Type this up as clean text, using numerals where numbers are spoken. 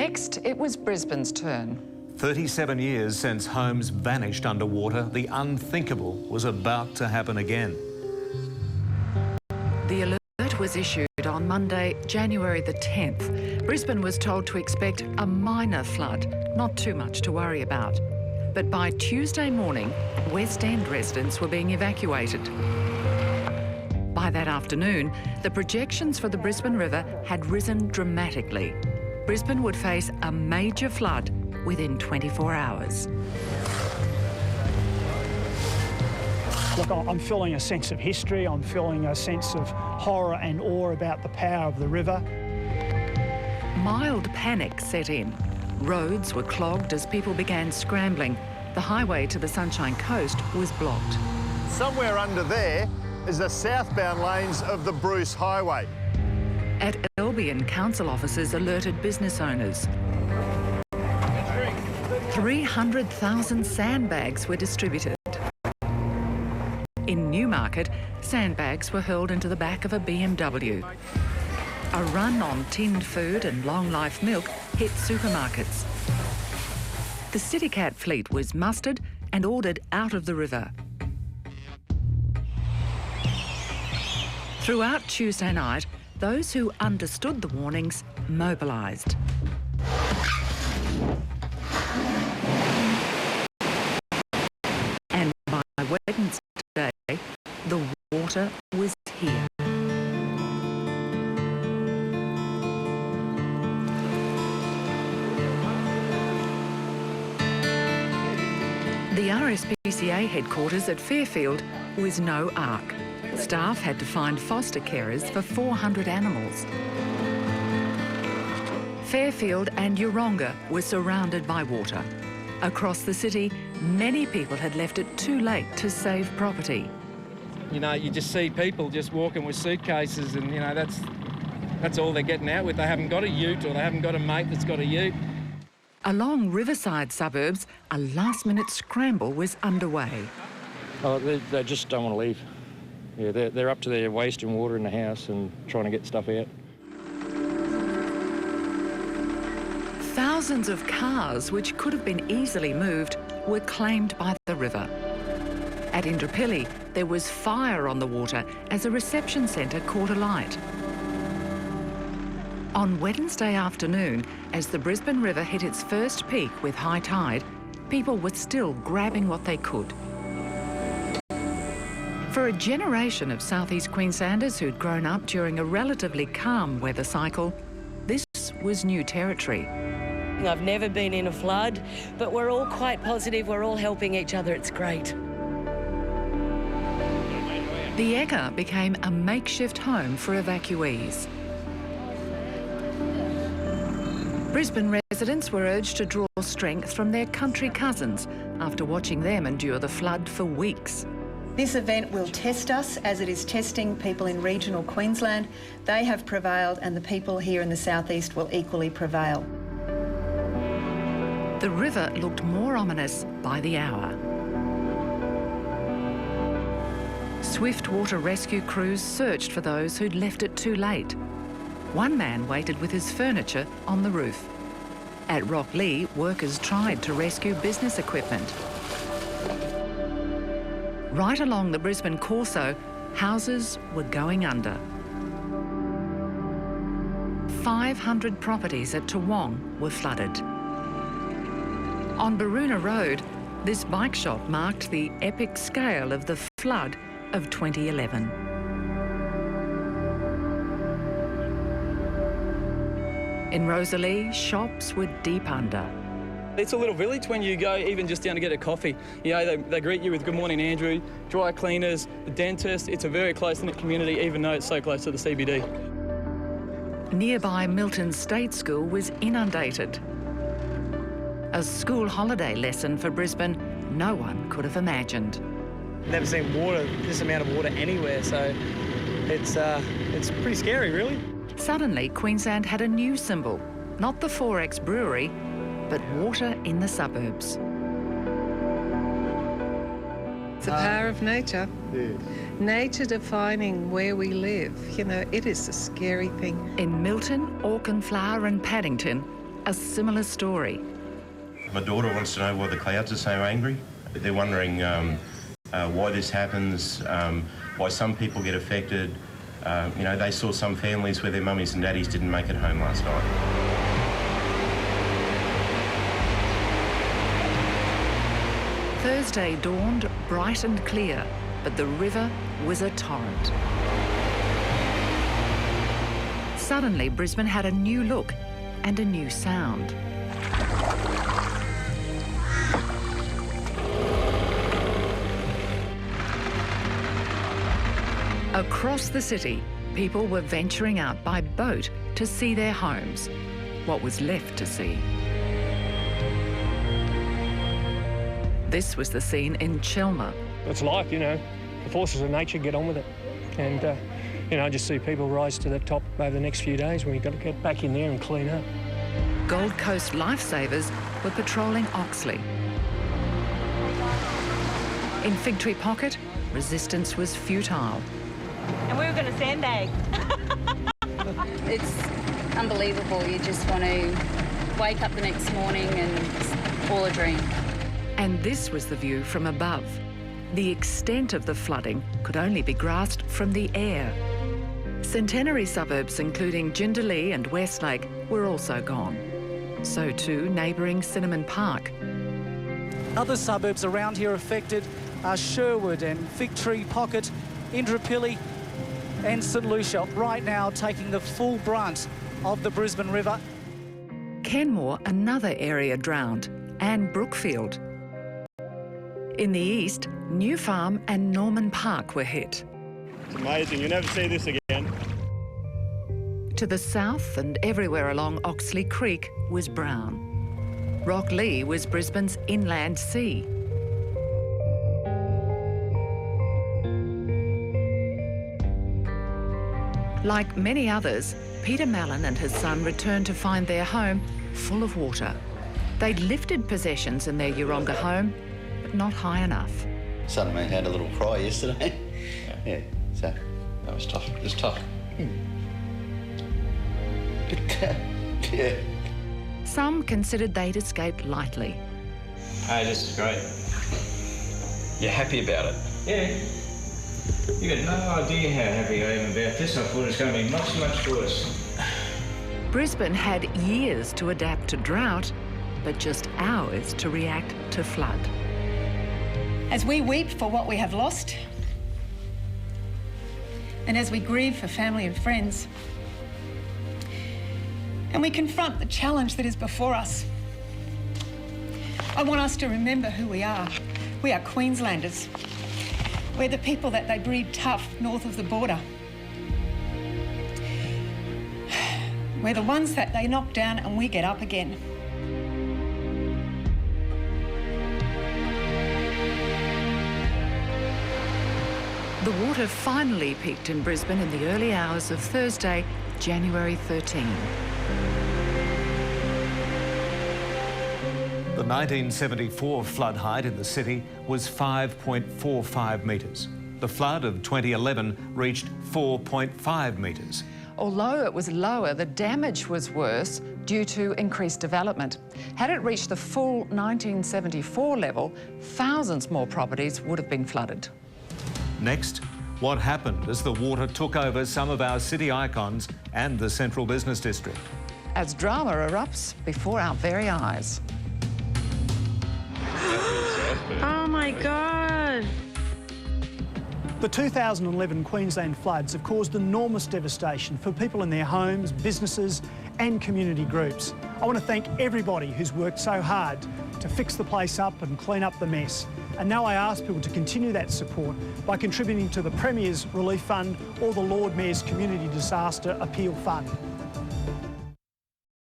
Next, it was Brisbane's turn. 37 years since homes vanished underwater, the unthinkable was about to happen again. The alert was issued on Monday, January the 10th. Brisbane was told to expect a minor flood, not too much to worry about. But by Tuesday morning, West End residents were being evacuated. By that afternoon, the projections for the Brisbane River had risen dramatically. Brisbane would face a major flood within 24 hours. Look, I'm feeling a sense of history. I'm feeling a sense of horror and awe about the power of the river. Mild panic set in. Roads were clogged as people began scrambling. The highway to the Sunshine Coast was blocked. Somewhere under there is the southbound lanes of the Bruce Highway. At Albion, council officers alerted business owners. 300,000 sandbags were distributed. In Newmarket, sandbags were hurled into the back of a BMW. A run on tinned food and long-life milk hit supermarkets. The CityCat fleet was mustered and ordered out of the river. Throughout Tuesday night, those who understood the warnings mobilised. And by Wednesday, the water was here. The RSPCA headquarters at Fairfield was no ark. Staff had to find foster carers for 400 animals. Fairfield and Yeronga were surrounded by water. Across the city, many people had left it too late to save property. You know, you just see people just walking with suitcases and, you know, that's all they're getting out with. They haven't got a ute or they haven't got a mate that's got a ute. Along riverside suburbs, a last-minute scramble was underway. Oh, they just don't want to leave. Yeah, they're up to their waist in water in the house and trying to get stuff out. Thousands of cars, which could have been easily moved, were claimed by the river. At Indooroopilly, there was fire on the water as a reception centre caught alight. On Wednesday afternoon, as the Brisbane River hit its first peak with high tide, people were still grabbing what they could. For a generation of southeast Queenslanders who'd grown up during a relatively calm weather cycle, this was new territory. I've never been in a flood, but we're all quite positive. We're all helping each other. It's great. The Ekka became a makeshift home for evacuees. Brisbane residents were urged to draw strength from their country cousins after watching them endure the flood for weeks. This event will test us as it is testing people in regional Queensland. They have prevailed and the people here in the southeast will equally prevail. The river looked more ominous by the hour. Swift water rescue crews searched for those who'd left it too late. One man waited with his furniture on the roof. At Rocklea, workers tried to rescue business equipment. Right along the Brisbane Corso, houses were going under. 500 properties at Toowong were flooded. On Baroona Road, this bike shop marked the epic scale of the flood of 2011. In Rosalie, shops were deep under. It's a little village when you go even just down to get a coffee. You know, they greet you with good morning, Andrew, dry cleaners, the dentist. It's a very close-knit community, even though it's so close to the CBD. Nearby Milton State School was inundated. A school holiday lesson for Brisbane no one could have imagined. Never seen this amount of water anywhere, so it's pretty scary, really. Suddenly, Queensland had a new symbol, not the 4X brewery, but water in the suburbs. It's the power of nature. Yeah. Nature defining where we live. You know, it is a scary thing. In Milton, Auchenflower and Paddington, a similar story. My daughter wants to know why the clouds are so angry. They're wondering why this happens, why some people get affected. You know, they saw some families where their mummies and daddies didn't make it home last night. Thursday dawned bright and clear, but the river was a torrent. Suddenly, Brisbane had a new look and a new sound. Across the city, people were venturing out by boat to see their homes, what was left to see. This was the scene in Chelmer. It's life, you know. The forces of nature, get on with it. And, you know, I just see people rise to the top over the next few days when we've got to get back in there and clean up. Gold Coast lifesavers were patrolling Oxley. In Fig Tree Pocket, resistance was futile. And we were going to sandbag. It's unbelievable. You just want to wake up the next morning and it's all a dream. And this was the view from above. The extent of the flooding could only be grasped from the air. Centenary suburbs, including Jindalee and Westlake, were also gone. So too neighbouring Cinnamon Park. Other suburbs around here affected are Sherwood and Fig Tree Pocket, Indooroopilly and St Lucia, right now taking the full brunt of the Brisbane River. Kenmore, another area drowned, and Brookfield. In the east, New Farm and Norman Park were hit. It's amazing, you never see this again. To the south and everywhere along Oxley Creek was brown. Rocklea was Brisbane's inland sea. Like many others, Peter Mallon and his son returned to find their home full of water. They'd lifted possessions in their Yeronga home, but not high enough. Son of mine had a little cry yesterday. Yeah, so that was tough. It was tough. Yeah. Some considered they'd escaped lightly. Hey, this is great. You're happy about it? Yeah. You got no idea how happy I am about this. I thought it was going to be much, much worse. Brisbane had years to adapt to drought, but just hours to react to flood. As we weep for what we have lost, and as we grieve for family and friends, and we confront the challenge that is before us, I want us to remember who we are. We are Queenslanders. We're the people that they breed tough north of the border. We're the ones that they knock down and we get up again. The water finally peaked in Brisbane in the early hours of Thursday, January 13. The 1974 flood height in the city was 5.45 metres. The flood of 2011 reached 4.5 metres. Although it was lower, the damage was worse due to increased development. Had it reached the full 1974 level, thousands more properties would have been flooded. Next, what happened as the water took over some of our city icons and the central business district? As drama erupts before our very eyes. Oh my God. The 2011 Queensland floods have caused enormous devastation for people in their homes, businesses and community groups. I want to thank everybody who's worked so hard to fix the place up and clean up the mess. And now I ask people to continue that support by contributing to the Premier's Relief Fund or the Lord Mayor's Community Disaster Appeal Fund.